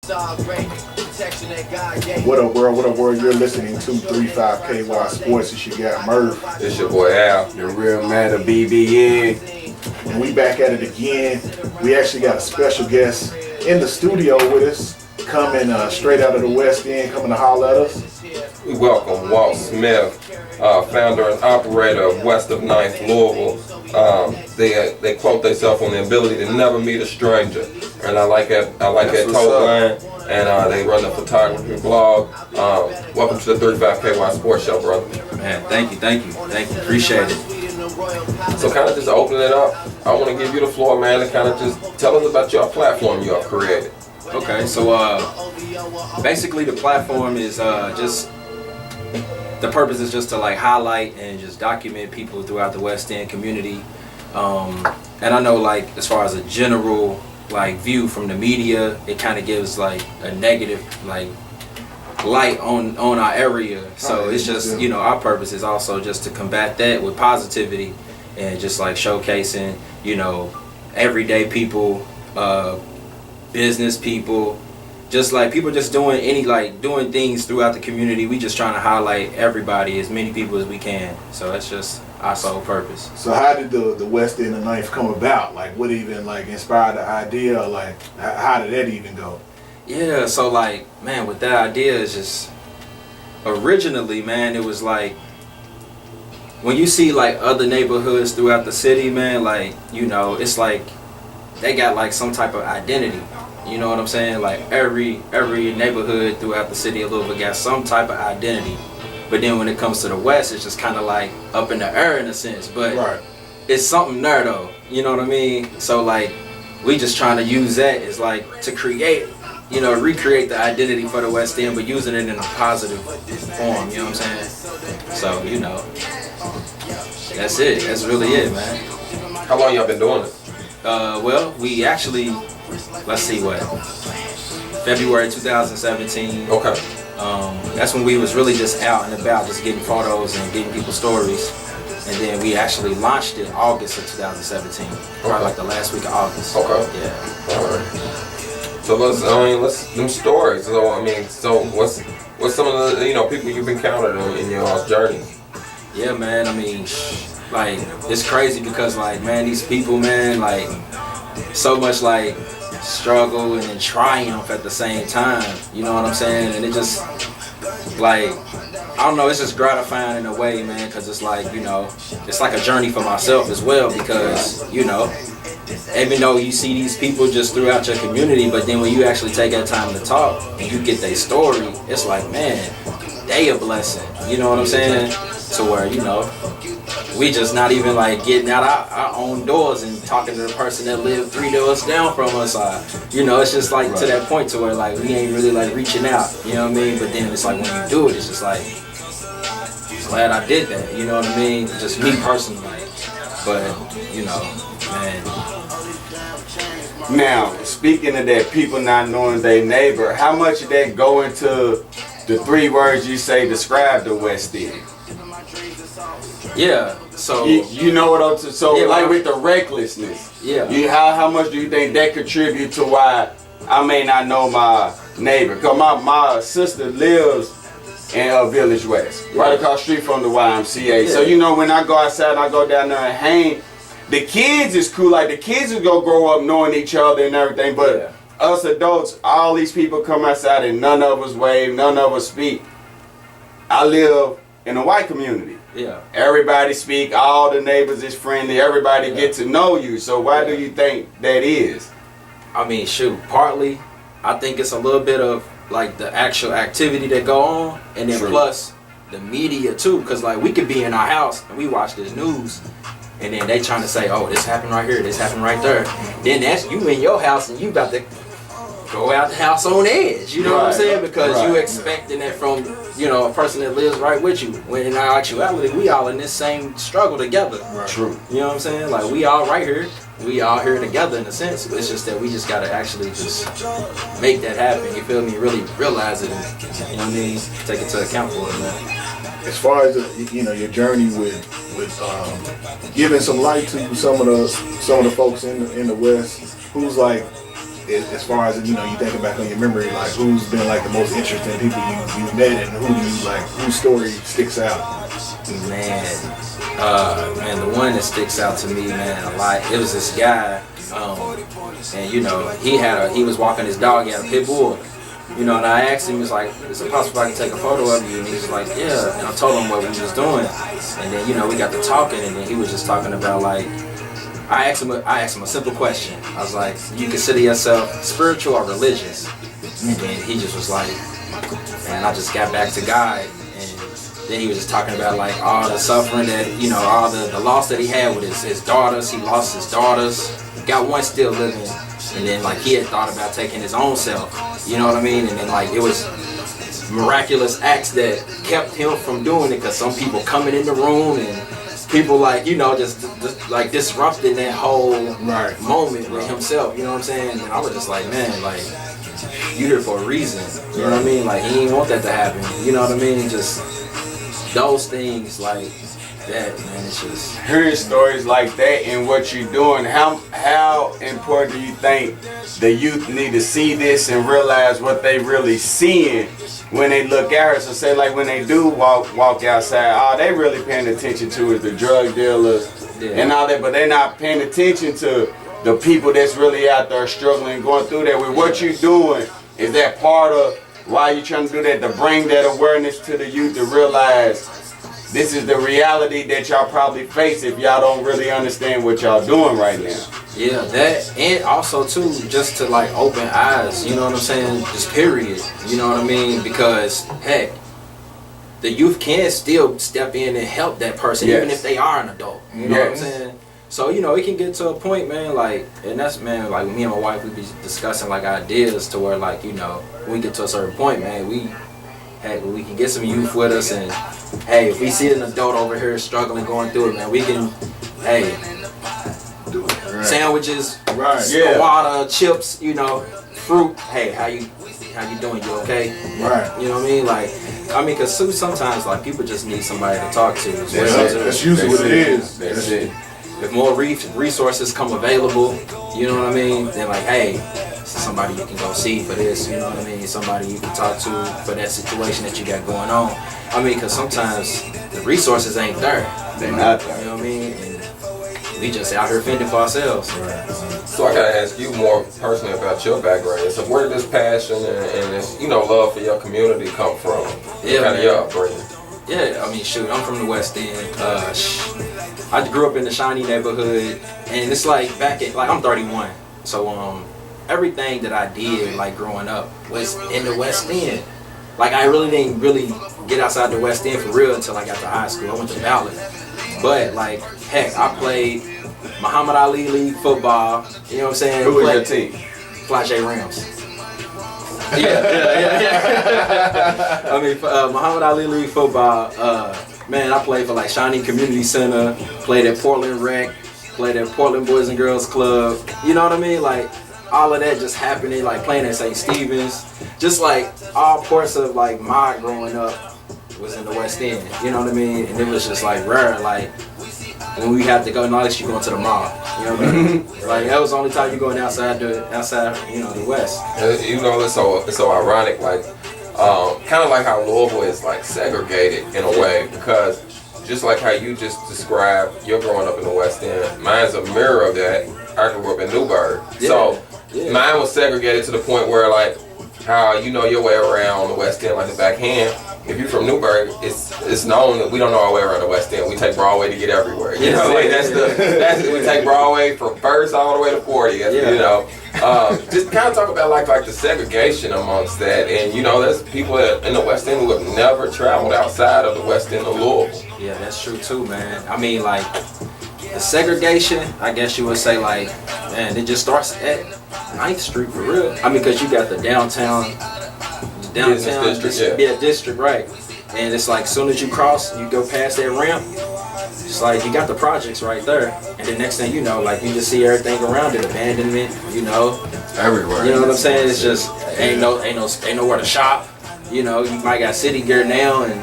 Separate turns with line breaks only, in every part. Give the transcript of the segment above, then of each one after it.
What up, world? What up, world? You're listening to 35KY Sports. It's your guy, Murph.
It's your boy, Al.
The real man of BBN.
And we back at it again. We actually got a special guest in the studio with us, coming straight out of the West End, coming to holler at us.
We welcome Walt Smith, founder and operator of West of 9th Louisville. They quote themselves on the ability to never meet a stranger, and I like that tagline. And they run the photography blog. Welcome to the 35KY Sports Show, brother.
Man, thank you, appreciate it.
So kind of just open it up. I want to give you the floor, man, to kind of just tell us about your platform you have created.
Okay, so basically the platform is just, the purpose is just to like highlight and just document people throughout the West End community. And I know like as far as a general like view from the media, it kind of gives like a negative like light on our area. So it's just, you know, our purpose is also just to combat that with positivity and just like showcasing, you know, everyday people, business people, just like people just doing doing things throughout the community. We just trying to highlight everybody, as many people as we can. So that's just our sole purpose.
So how did the West End of 9th come about? Like what even like inspired the idea? Or like how did that even go?
Yeah, so like, man, with that idea is just, originally, man, it was like, when you see like other neighborhoods throughout the city, man, like, you know, it's like, they got like some type of identity. You know what I'm saying? Like every neighborhood throughout the city of Louisville got some type of identity. But then when it comes to the West, it's just kind of like up in the air in a sense. But it's something there though. You know what I mean? So like, we just trying to use that as like to create, you know, recreate the identity for the West End, but using it in a positive form. You know what I'm saying? So, you know, that's it. That's really it, man.
How long y'all been doing it?
Well, we actually, let's see what, February 2017.
Okay.
That's when we was really just out and about, just getting photos and getting people's stories. And then we actually launched it August of 2017. Probably like the last week of August.
Okay.
Yeah.
All right. So let's do stories. So what's some of the, you know, people you've encountered in your journey?
Yeah, man. I mean, like, it's crazy because like, man, these people, man, like, so much like struggle and then triumph at the same time. You know what I'm saying? And it just like, I don't know, it's just gratifying in a way, man, because it's like, you know, it's like a journey for myself as well, because, you know, even though you see these people just throughout your community, but then when you actually take that time to talk and you get their story, it's like, man, they a blessing. You know what I'm saying? To where, you know, we just not even like getting out our own doors and talking to the person that lived 3 doors down from us. You know, it's just like to that point to where like we ain't really like reaching out. You know what I mean? But then it's like when you do it, it's just like, glad I did that. You know what I mean? Just me personally. But, you know, man.
Now, speaking of that, people not knowing their neighbor, how much of that go into the 3 words you say describe the West End?
Yeah, so
you know what I'm saying? So
yeah,
like with the recklessness,
yeah.
How much do you think that contribute to why I may not know my neighbor? Cause my sister lives in Village West, right across the street from the YMCA. Yeah. So you know when I go outside and I go down there and hang, the kids is cool. Like the kids is gonna grow up knowing each other and everything, but us adults, all these people come outside and none of us wave, none of us speak. I live in a white community.
Yeah.
Everybody speak, all the neighbors is friendly, everybody get to know you. So why do you think that is?
I mean, shoot, partly I think it's a little bit of like the actual activity that go on, and then plus the media too, because like we could be in our house and we watch this news and then they trying to say, oh, this happened right here, this happened right there. Then that's you in your house and you about to go out the house on edge, you know what I'm saying? Because you expecting it from, you know, a person that lives right with you. When in our actuality, we all in this same struggle together.
True.
You know what I'm saying? Like we all right here. We all here together in a sense. It's just that we just gotta actually just make that happen. You feel me? Really realize it. And, you know what I mean? Take it to account for it, man.
As far as you know, your journey with giving some light to some of the folks in the West, who's like as far as you think back on your memory, like who's been like the most interesting people you've met, and who do you like, whose story sticks out?
Man, the one that sticks out to me, man, a lot. It was this guy, and he was walking his dog. He had a pit bull. And I asked him, was like, is it possible I can take a photo of you? And he was like, yeah. And I told him what we was doing. And then, we got to talking, and then he was just talking about like, I asked him a simple question. I was like, you consider yourself spiritual or religious? And then he just was like, man, I just got back to God. And then he was just talking about like all the suffering that, all the loss that he had with his daughters. He lost his daughters, got one still living. And then like he had thought about taking his own self, you know what I mean? And then like it was miraculous acts that kept him from doing it, because some people coming in the room and people like, just like disrupting that whole moment with himself, you know what I'm saying? And I was just like, man, like you here for a reason, you know what I mean? Like he didn't want that to happen, you know what I mean? Just those things like that, man, it's just
hearing stories like that and what you're doing. How important do you think the youth need to see this and realize what they really seeing when they look at her? So say like when they do walk outside, all they really paying attention to is the drug dealers and all that, but they're not paying attention to the people that's really out there struggling, going through that. With what you're doing, is that part of why you're trying to do that, to bring that awareness to the youth to realize this is the reality that y'all probably face if y'all don't really understand what y'all doing right now?
Yeah, that, and also too, just to like open eyes, you know what I'm saying? Just period, you know what I mean? Because heck, the youth can still step in and help that person, even if they are an adult, you know what I'm saying? So, it can get to a point, man, like, and that's, man, like me and my wife, we be discussing like ideas to where like, when we get to a certain point, man, we can get some youth with us, and hey, if we see an adult over here struggling, going through it, man, we can, sandwiches, water, chips, fruit. Hey, how you doing? You okay?
Right.
You know what I mean? Like, because sometimes like people just need somebody to talk to.
That's usually what it is.
That's it. If more resources come available, you know what I mean? Then like, hey, somebody you can go see for this, you know what I mean? Somebody you can talk to for that situation that you got going on. Because sometimes the resources ain't there.
They're not there.
You know what I mean? And we just out here fending for ourselves.
So I gotta ask you more personally about your background. So where did this passion and this, love for your community come from?
Yeah,
kind of your upbringing?
Yeah, shoot, I'm from the West End. I grew up in the Shawnee neighborhood, and it's like I'm 31. So everything that I did like growing up was in the West End. Like I really didn't get outside the West End for real until I got to high school. I went to Ballard. But like heck, I played Muhammad Ali League football. You know what I'm saying?
Who was your team?
Flash Rams. Yeah. Muhammad Ali League football. Man, I played for like Shawnee Community Center. Played at Portland Rec. Played at Portland Boys and Girls Club. You know what I mean? Like all of that just happening. Like playing at St. Stephen's. Just like all parts of like my growing up was in the West End. You know what I mean? And it was just like rare. Like when we had to go, unless you going to the mall. You know what I mean? Like that was the only time you going outside, the West.
It's so ironic, like kind of like how Louisville is like segregated in a way, because just like how you just described you're growing up in the West End, mine's a mirror of that. I grew up in Newburgh, so mine was segregated to the point where like how your way around the West End like the backhand. If you're from Newburgh, it's known that we don't know our way around the West End. We take Broadway to get everywhere. We take Broadway from First all the way to 40th. Just kind of talk about like the segregation amongst that, and there's people in the West End who have never traveled outside of the West End of Louisville.
Yeah, that's true too, man. Like the segregation, I guess you would say like, man, it just starts at 9th Street for real. Because you got the downtown district, right? And it's like, soon as you cross, you go past that ramp, it's like you got the projects right there. And the next thing you know, like you just see everything around it, abandonment,
everywhere.
You know what I'm saying? It's just ain't nowhere to shop. You might got city gear now, and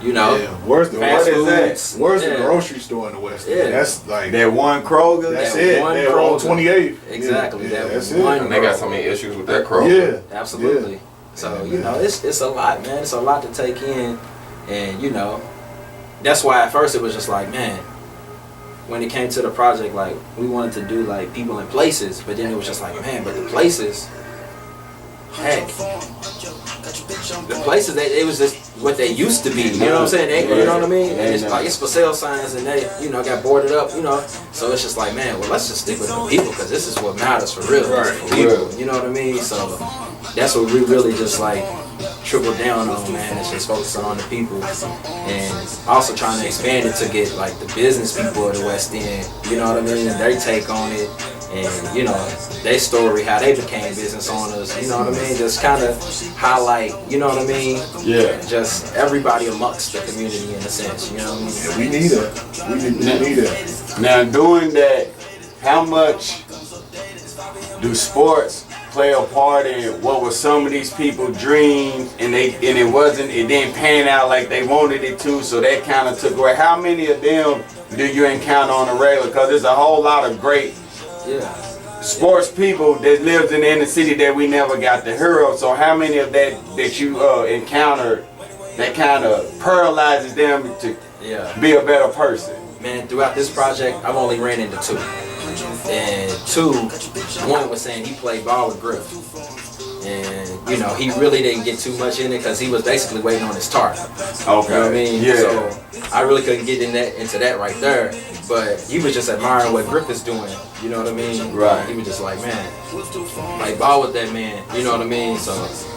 You know,
Yeah. Where's the
fast
what is that?
foods.
Where's the
Yeah.
grocery store in the West?
Yeah.
That's like
That one Kroger.
that's
that
it.
one
They're on
Kroger.
28th.
Exactly,
Yeah,
that
that's
one
it.
And they got so many issues with that crow.
Yeah.
Absolutely. So, you know, it's a lot, man. It's a lot to take in. And, you know, that's why at first it was just like, man, when it came to the project, like, we wanted to do, like, people in places. But then it was just like, man, but the places, heck, the places, it was just what they used to be. You know what I'm saying? They, you know what I mean? And it's like, it's for sale signs and they, you know, got boarded up, you know. So it's just like, man, well, let's just stick with the people because this is what matters for real.
Right.
For people, you know what I mean? So that's what we really just like triple down on, man. It's just focusing on the people and also trying to expand it to get like the business people of the West End, you know what I mean? Their take on it and, you know, their story, how they became business owners, you know what I mean? Just kind of highlight, you know what I mean?
Yeah.
Just everybody amongst the community in a sense, you know what I mean?
Yeah, we need that. We need that.
Now doing that, how much do sports play a part in what was some of these people's dreams and it didn't pan out like they wanted it to, so that kind of took away? How many of them do you encounter on a regular? Because there's a whole lot of great sports people that lives in the inner city that we never got to hear of. So how many of that you encounter that kind of paralyzes them to be a better person?
Man, throughout this project, I've only ran into two. And one was saying he played ball with Griff. And, you know, he really didn't get too much in it because he was basically waiting on his target.
Okay.
You know what I mean?
Yeah.
So I really couldn't get into that right there. But he was just admiring what Griff is doing. You know what I mean?
Right.
He was just like, man, like ball with that man. You know what I mean? So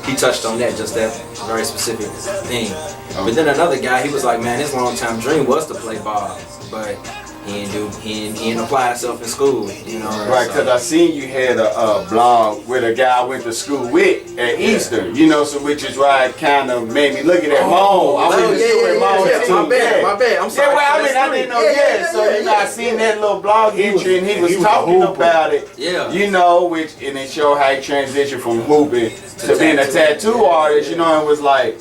he touched on that, just that very specific thing. But then another guy, he was like, man, his long-time dream was to play ball. But he didn't apply himself in school, you know.
Right, because I seen you had a blog with a guy I went to school with at Eastern, you know, so which is why it kind of made me look at that Moan. I went to school with Moan too.
My bad. I'm sorry.
Yeah, well, I mean, I didn't know. So you know, I seen that little blog entry, and he was talking about it.
Yeah.
You know, and it showed how he transitioned from hooping to being a tattoo artist. You know, and was like,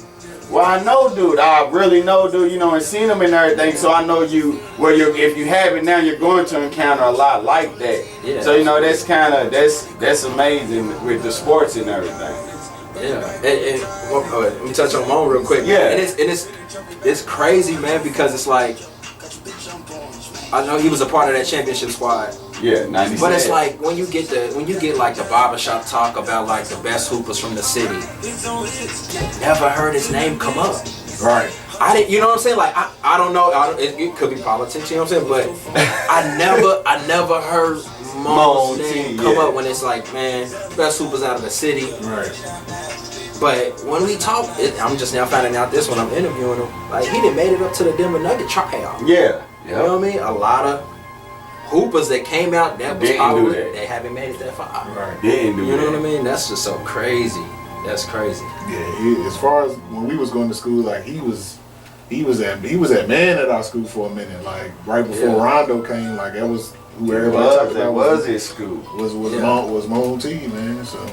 well, I know, dude. I really know, dude. You know, and seen him and everything. So I know you. Well, if you have it now, you're going to encounter a lot like that.
Yeah.
So you know, that's amazing with the sports and everything.
Yeah. Let me touch on Moan real quick.
Yeah.
And it's crazy, man, because it's like I know he was a part of that championship squad.
Yeah, 97.
But it's like when you get like the barbershop talk about like the best hoopers from the city, never heard his name come up.
Right.
I didn't, you know what I'm saying? Like I don't know. It could be politics, you know what I'm saying? But I never heard Moan's name come up when it's like, man, best hoopers out of the city.
Right.
But when we talk, I'm just now finding out this when I'm interviewing him. Like he done made it up to the Denver Nugget tryout.
Yeah.
You know what I mean? A lot of hoopers that came out that was
Didn't
popular,
do that.
they haven't made it that far.
Right.
Didn't do
You know
that.
what I mean? That's just so crazy. That's crazy.
Yeah. As far as when we was going to school, like he was that man at our school for a minute. Like right before Rondo came, like that was who everybody talked about.
Was his school.
Was Moan T, man. So.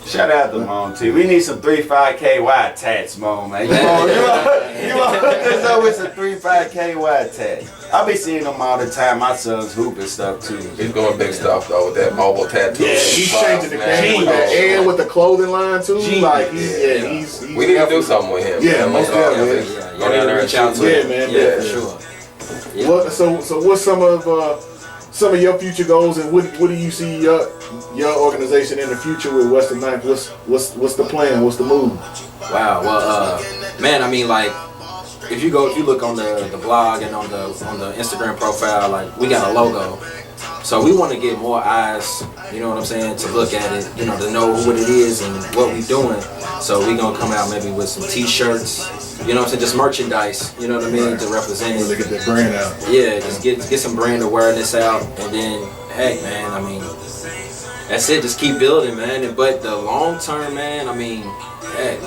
Shout out to Moan T. We need some 3-5-KY tats, Moan, man. You want this up with some 3-5-KY tats. I be seeing them all the time. My son's hooping stuff too.
He's doing big stuff though with that mobile tattoo.
Yeah, he's changing the game with that and with the clothing line too. Like he's
we need to do something with him.
Yeah,
man.
most definitely.
Go down there and
reach out to
Yeah,
him.
man.
Yeah, for
Definitely.
sure.
What, so what's some of your future goals, and what do you see your organization in the future with Western Ninth? What's the plan? What's the move?
Wow. Well, man, I mean, like, if you look on the blog and on the Instagram profile, like, we got a logo. So we want to get more eyes, you know what I'm saying, to look at it, you know, to know what it is and what we're doing. So we gonna come out maybe with some T-shirts, you know what I'm saying, just merchandise, you know what I mean, to represent it.
Really get that brand out.
Yeah, just get some brand awareness out, and then, heck, man, I mean, that's it. Just keep building, man. But the long term, man, I mean, heck,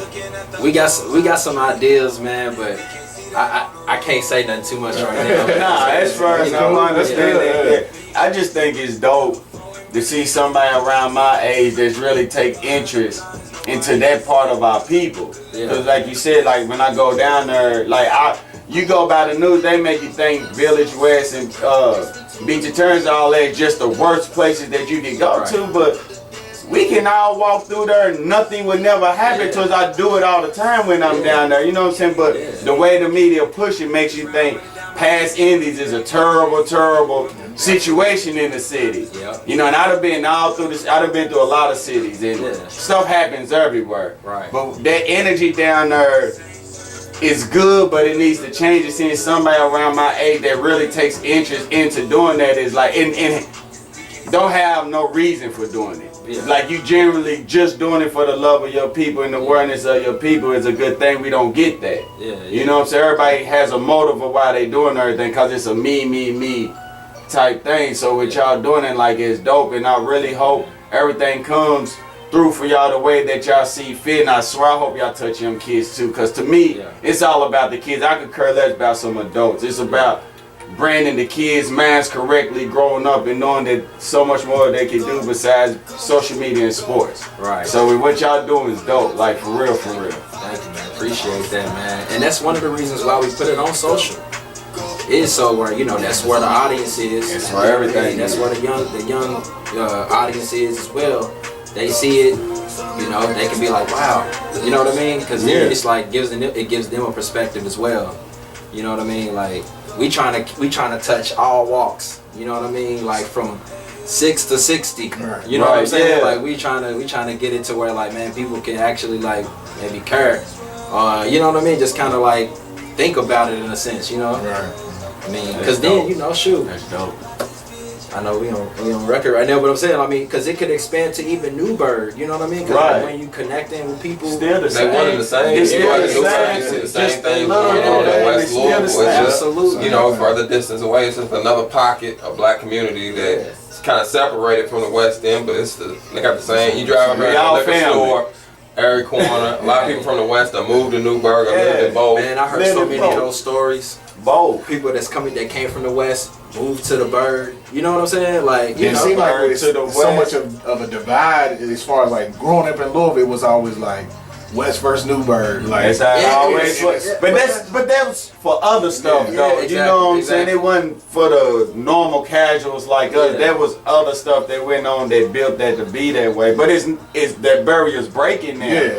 we got some ideas, man, but I can't say nothing too much right now.
Nah, as far as I'm understanding, I just think it's dope to see somebody around my age that's really take interest into that part of our people. Because like you said, like when I go down there, like you go by the news, they make you think Village West and Beach and Turns, all that just the worst places that you can go to, but we can all walk through there and nothing would never happen to us. I do it all the time when I'm down there, you know what I'm saying? But the way the media push it makes you think past Indies is a terrible, terrible situation in the city. You know, and I'd have been all through this, I'd have been through a lot of cities and stuff happens everywhere. But that energy down there is good, but it needs to change. And seeing somebody around my age that really takes interest into doing that is like, and don't have no reason for doing it. Like you generally just doing it for the love of your people and the awareness of your people is a good thing. We don't get that. You know what I'm saying? Everybody has a motive of why they doing everything, because it's a me type thing. So with y'all doing it, like, it's dope, and I really hope everything comes through for y'all the way that y'all see fit. And I swear I hope y'all touch them kids too, because to me it's all about the kids. I could care less about some adults. It's about branding the kids' minds correctly, growing up and knowing that so much more they can do besides social media and sports. So what y'all doing is dope, like for real, for real.
Thank you, man. Appreciate that, man. And that's one of the reasons why we put it on social. Is so where, you know, that's where the audience is.
That's where everything.
That's where the young audience is as well. They see it, you know, they can be like, wow, you know what I mean? Because it's like it gives them a perspective as well. You know what I mean? Like we trying to touch all walks. You know what I mean? Like from 6 to 60. You know what I'm saying? Like we trying to get it to where, like, man, people can actually like maybe care. You know what I mean? Just kind of like think about it in a sense. You know? I mean, because then, you know, shoot.
That's dope.
I know we on record right now, but I'm saying, I mean, because it could expand to even Newburgh, you know what I mean? Because like when you connecting with people,
still the same.
They one of the same.
It's still the
same. The same thing going on in West Louisville. It's just, you know, further distance away. It's just another pocket of black community that's kind of separated from the West End, but they got the same. You drive around the liquor store, every corner. A lot of people from the West have moved to Newburgh, lived in both.
Man, I heard so many of those stories. Both people that came from the West moved to the Bird. You know what I'm saying? Like,
it seemed like it's so much of a divide as far as like growing up in Louisville. It was always like West versus Newburgh. Like
that's how it always was. But that was for other stuff though. You know what I'm saying? It wasn't for the normal casuals like us. There was other stuff that went on that built that to be that way. But it's that barrier's breaking now. The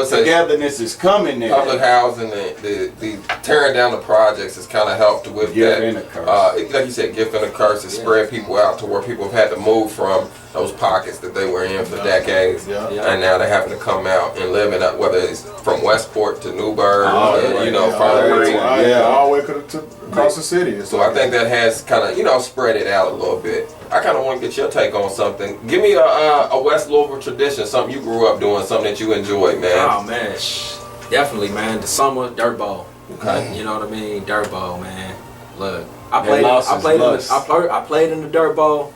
togetherness is coming there.
Public housing, the tearing down the projects has kind of helped with that.
And a curse.
Like you said, gift and a curse has spread people out to where people have had to move from those pockets that they were in for decades, and now they're having to come out and live in, whether it's from Westport to Newburgh, you know,
all the way across the city.
So I think that has kind of, you know, spread it out a little bit. I kind of want to get your take on something. Give me a West Louisville tradition, something you grew up doing, something that you enjoyed, man.
Oh man, definitely, man. The summer dirt ball. Okay. You know what I mean? Dirt ball, man. Look, I played in the dirt ball.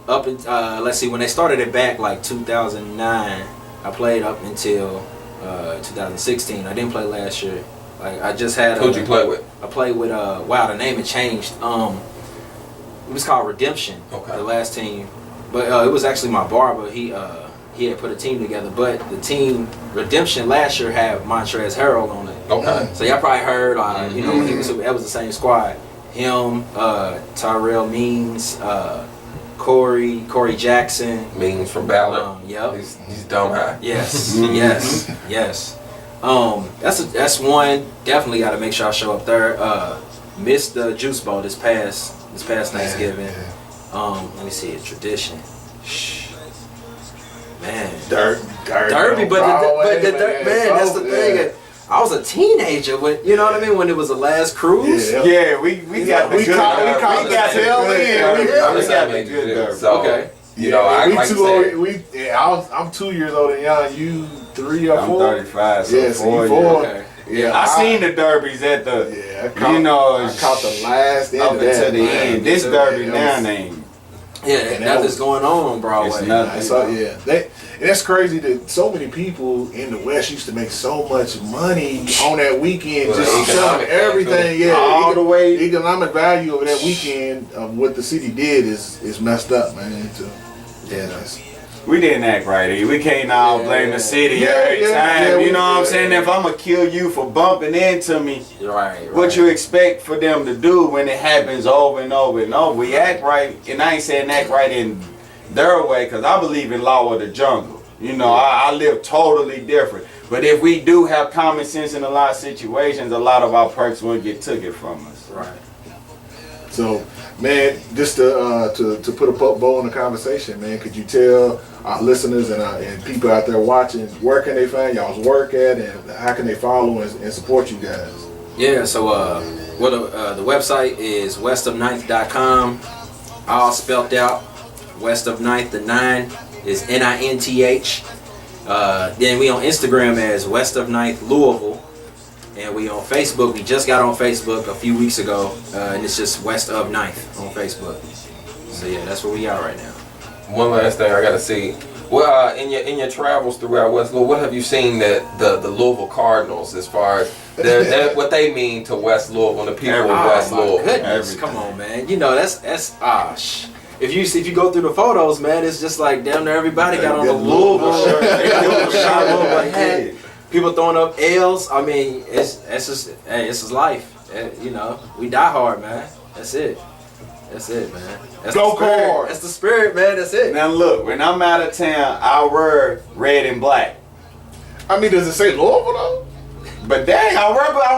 Up in, let's see, when they started it back like 2009, I played up until 2016. I didn't play last year. Like I just had.
Who'd you play with?
I played with wow, the name had changed. It was called Redemption. Okay. The last team, but it was actually my barber. He had put a team together, but the team Redemption last year had Montrezl Harrell on it. Okay. So y'all probably heard, you know, that was the same squad. Him, Tyrell Means, Corey Jackson.
Means from Ballard.
Yep.
He's dumb high.
Yes. Yes. That's one. Definitely got to make sure I show up there. Missed the Juice Bowl this past Thanksgiving. Let me see, a tradition. Man, Derby, but that's the thing. I was a teenager when, you know what I mean, when it was the last cruise.
We got the good.
Okay. You know,
I'm 2 years older than y'all. You 3 or 4?
I'm 35. So
yes, 4.
Okay. Yeah, I seen the derbies at the. I caught the last end up until the end. This derby now ain't.
Yeah, nothing's going on, bro.
It's nothing.
So that's crazy that so many people in the West used to make so much money on that weekend, just selling everything.
All the way.
Economic value of that weekend of what the city did is messed up, man.
we didn't act right. We can't all blame the city every time. You know what I'm saying? If I'm gonna kill you for bumping into me,
Right.
what you expect for them to do when it happens over and over and over? We act right, and I ain't saying act right in their way, because I believe in law of the jungle. You know, I live totally different. But if we do have common sense in a lot of situations, a lot of our perks won't get took it from us.
Right.
So, man, just to put a bow on the conversation, man, could you tell our listeners and people out there watching, where can they find y'all's work at, and how can they follow and support you guys?
Yeah, so the website is westofninth.com, all spelled out. West of Ninth, the 9 is NINTH. Then we on Instagram as West of Ninth Louisville. And we on Facebook. We just got on Facebook a few weeks ago, and it's just West of Ninth on Facebook. So yeah, that's where we are right now.
One last thing I gotta see. Well, in your travels throughout West Louisville, what have you seen that the Louisville Cardinals, as far as what they mean to West Louisville and the people of West Louisville?
Goodness, come on, man. You know that's If you go through the photos, man, it's just like damn near everybody got on the Louisville shirt. They got on the Louisville hat. People throwing up L's. I mean, it's just life. You know, we die hard, man. That's it. That's it, man. That's
Go
the spirit.
hard.
That's the spirit, man. That's it.
Now look, when I'm out of town, I wear red and black.
I mean, does it say Louisville though?
But dang, I'm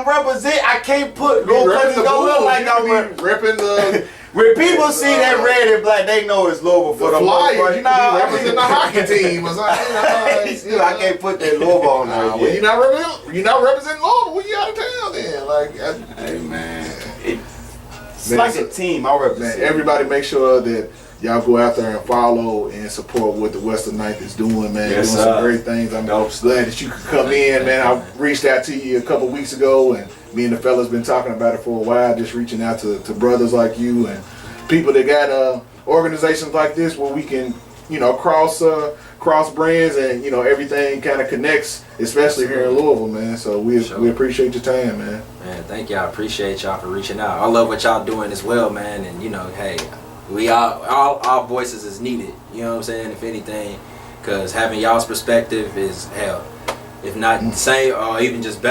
represent. I can't put no country don't look like I'm
repping the.
When people see that red and black, they know it's Louisville for the most part.
You know, representing the hockey team or something.
Still, I can't put that Louisville on there.
Well, you're not representing Louisville when you out of town then. Like,
hey man, it's
man,
like a team. I represent.
Man, everybody make sure that y'all go out there and follow and support what the West of Ninth is doing, man.
Yes,
doing some great things. I'm glad that you could come in, man. I reached out to you a couple weeks ago, and me and the fellas been talking about it for a while, just reaching out to brothers like you and people that got organizations like this where we can, you know, cross brands and, you know, everything kind of connects, especially here in Louisville, man. So we appreciate your time, man.
Man, thank y'all. I appreciate y'all for reaching out. I love what y'all doing as well, man. And you know, hey, we all our voices is needed. You know what I'm saying? If anything, because having y'all's perspective is hell, if not the same or even just better.